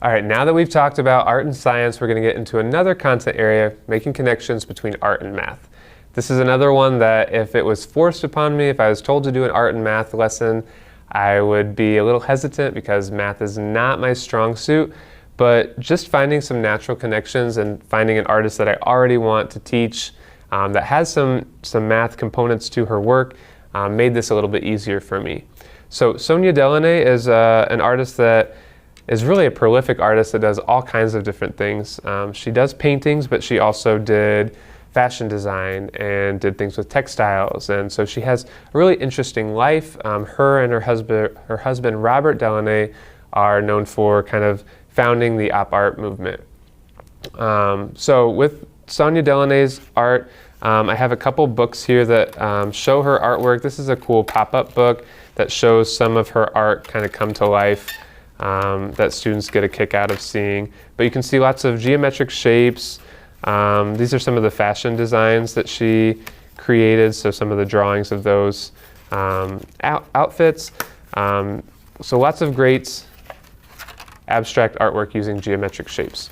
All right, now that we've talked about art and science, we're going to get into another content area, making connections between art and math. This is another one that if it was forced upon me, if I was told to do an art and math lesson, I would be a little hesitant because math is not my strong suit. But just finding some natural connections and finding an artist that I already want to teach that has some math components to her work made this a little bit easier for me. So Sonia Delanie is an artist that is really a prolific artist that does all kinds of different things. She does paintings, but she also did fashion design and did things with textiles. And so she has a really interesting life. Her and her husband Robert Delanie are known for kind of founding the op art movement. So with Sonia Delanie's art, I have a couple books here that show her artwork. This is a cool pop-up book that shows some of her art kind of come to life that students get a kick out of seeing. But you can see lots of geometric shapes. These are some of the fashion designs that she created, so some of the drawings of those outfits. So lots of great abstract artwork using geometric shapes.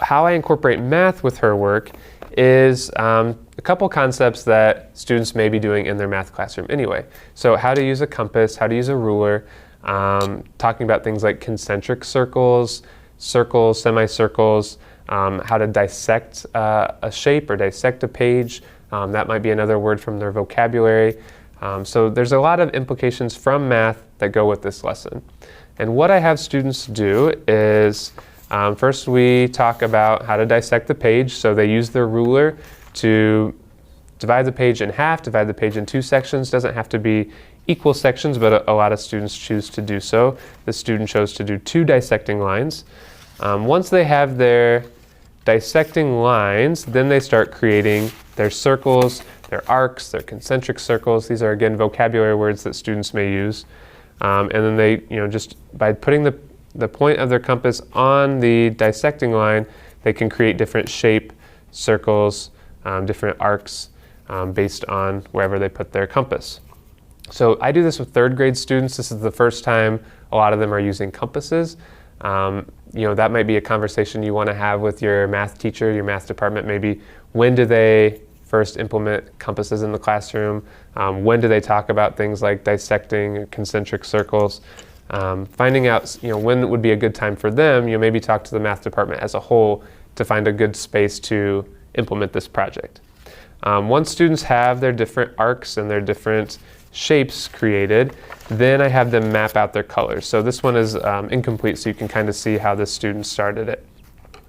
How I incorporate math with her work is a couple concepts that students may be doing in their math classroom anyway. So how to use a compass, how to use a ruler, talking about things like concentric circles, circles, semicircles, how to dissect a shape or dissect a page. That might be another word from their vocabulary. So there's a lot of implications from math that go with this lesson. And what I have students do is first we talk about how to dissect the page. So they use their ruler to divide the page in half, divide the page in two sections. Doesn't have to be equal sections, but a lot of students choose to do so. The student chose to do two dissecting lines. Once they have their dissecting lines, then they start creating their circles, their arcs, their concentric circles. These are, again, vocabulary words that students may use. And then they, just by putting the point of their compass on the dissecting line, they can create different shape circles, different arcs based on wherever they put their compass. So I do this with third grade students. This is the first time a lot of them are using compasses. That might be a conversation you want to have with your math teacher, your math department. Maybe when do they first implement compasses in the classroom? When do they talk about things like dissecting concentric circles? Finding out when would be a good time for them. Maybe talk to the math department as a whole to find a good space to implement this project. Once students have their different arcs and their different shapes created, then I have them map out their colors. So this one is incomplete, so you can kind of see how the student started it.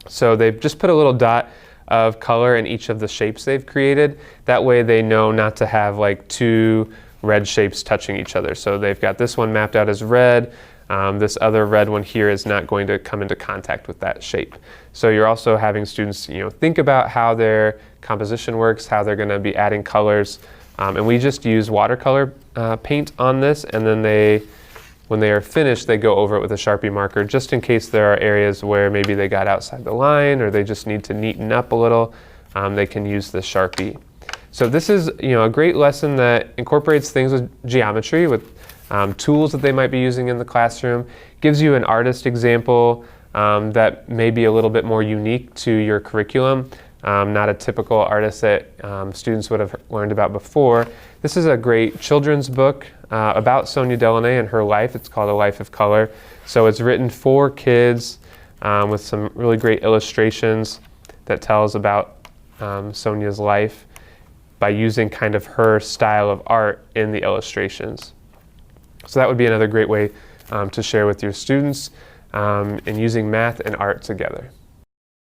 So they've just put a little dot of color in each of the shapes they've created. That way they know not to have like two red shapes touching each other. So they've got this one mapped out as red. This other red one here is not going to come into contact with that shape. So you're also having students think about how their composition works, how they're going to be adding colors. And we just use watercolor paint on this, and then when they are finished, they go over it with a Sharpie marker just in case there are areas where maybe they got outside the line or they just need to neaten up a little. They can use the Sharpie. So this is a great lesson that incorporates things with geometry, with tools that they might be using in the classroom. Gives you an artist example that may be a little bit more unique to your curriculum. Not a typical artist that students would have learned about before. This is a great children's book about Sonia Delanie and her life. It's called A Life of Color. So it's written for kids with some really great illustrations that tells about Sonia's life by using kind of her style of art in the illustrations. So that would be another great way to share with your students in using math and art together.